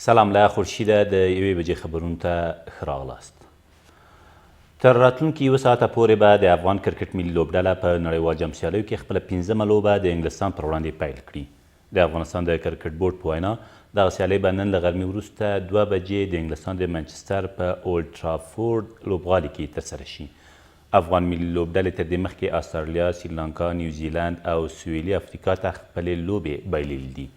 سلام له خورشیده د یوې بجې خبرونو ته ښه راغلاست. تر راتلونکي یوه ساعته پورې به د افغان کرکټ ملي لوبډله په نړیوال جام سیالیو کې خپله 15مه لوبه د انګلستان پر وړاندې پیل کړي. د افغانستان د کرکټ بورډ په وینا دغه سیالۍ به نن له غرمې وروسته 2 بجې د انګلستان د منچستر په اولډ ټرافورډ لوبغالي کې ترسره شي. افغان ملي لوبډلې تر دې مخکې استرالیا، سریلانکا، نیوزیلند او سویلي افریقا ته خپلې لوبې بایللې دي.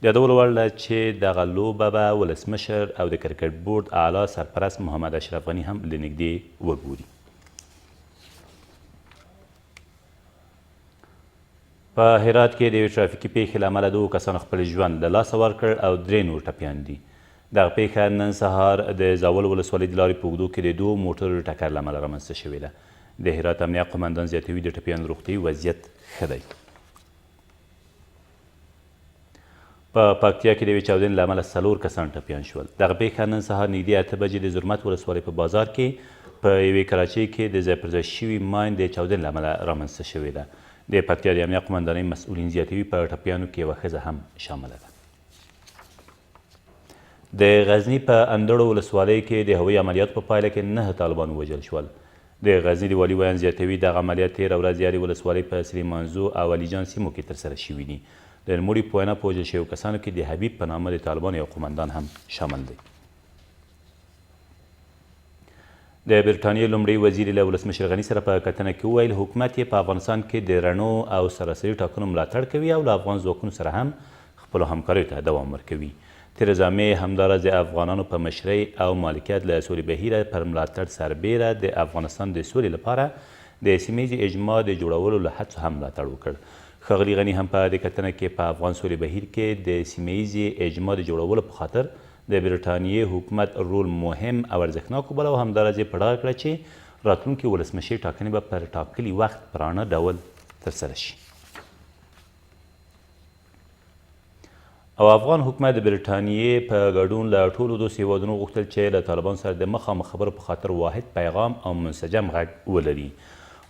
د یادولو وړ ده چې دغه لوبه به ولسمشر او د کرکټ بورډ اعلی سرپرست محمد اشرف غني هم له نږدې وګوري. په هرات کې د یوې ټرافیکي پیښې له امله 2 کسانو خپل ژوند له لاسه ورکړ او 3 نور ټپیان دي. دغه پیښه نن سهار د زاول ولسوالۍ د لارې په اوږدو کې د 2 موټرو د ټکر له امله رامنځته شوې ده. د هرات امنیه قمندان زیاتوي د ټپیانو روغتیایي وضعیت ښه دی. په پکتیا کې د یوې چاودنې له امله 4 کسان ټپیان شول. دغه پیښه نن سهار نږدې 8 بجې د زرمت ولسوالۍ په بازار کې په یوې کراچۍ کې د ځای پر ځای شوي ماین د چاودنې له امله رامنځته شوې ده. د پکتیا د امنیه قمندانۍ مسؤلین زیاتوي په ټپیانو کې یوه ښځه هم شامله ده. د غزني په اندړو ولسوالۍ کې د هوایي عملیاتو په پایله کې 9 طالبان ووژل شول. د غزني د والي ویان زیاتوي دغه عملیات تېره ورځ یادې ولسوالۍ په سلیمانزو او علیجان سیمو کې ترسره شوي دي. د نوموړي په وینا په وژل شویو کسانو کې د حبیب په نامه د طالبانو یو قمندان هم شامل دی. د برټانیې لومړي وزیر له ولسمشر غني سره په کتنه کې وویل حکومت یې په افغانستان کې د رڼو او سراسري ټاکنو ملاتړ کوي او له افغان ځواکونو سره هم خپلو همکاریو ته دوام ورکوي. تیرزا مې همداراز د افغانانو په مشرۍ او مالکیت له سولې بهیره پر ملاتړ سربیره د افغانستان د سولې لپاره د سیمه ییزې اجماع د جوړولو له هڅو هم ملاتړ وکړ. ښاغلي غني هم په دې کتنه کې په افغان سولې بهیر کې د سیمه ییزې اجماع د جوړولو په خاطر د برټانیې حکومت رول مهم او ارزښتناک وبله او همداراز یې په ډاګه کړه چې راتلونکي ولسمشر ټاکنې به پر ټاکلي وخت په رڼه ډول ترسره شي. او افغان حکومت د برټانیې په ګډون له ټولو 2 هیوادونو غوښتل چې له طالبانو سره د مخامخ خبرو په خاطر واحد پیغام او منسجم غږ ولري.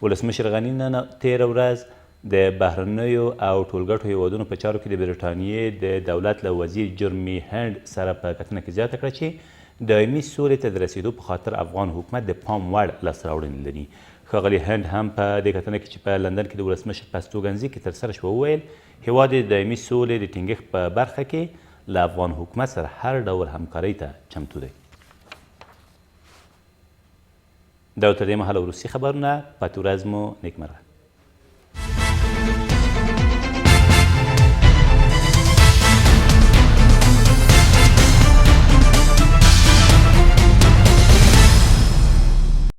ولسمشر غني نن تېره ورځ د بهرنیو او ټولګټو هیوادونو په چارو کې د برټانیې د دولت له وزیر جرمی هند سره په کتنه کې زیاته کړه چې دایمي سولې ته د رسیدو په خاطر افغان حکومت د پام وړ لاسته راوړنې لري. ښاغلي هند هم په دې کتنه کې چې په لندن کې د ولسمشر په استوګنځي کې ترسره شوه وویل هیواد د دایمي سولې د ټینګښت په برخه کې له افغان حکومت سره هر ډول همکارۍ ته چمتو دی. دا تر دې مهاله وروستي خبرونه. پاتې ورځ مو نیکمرغه.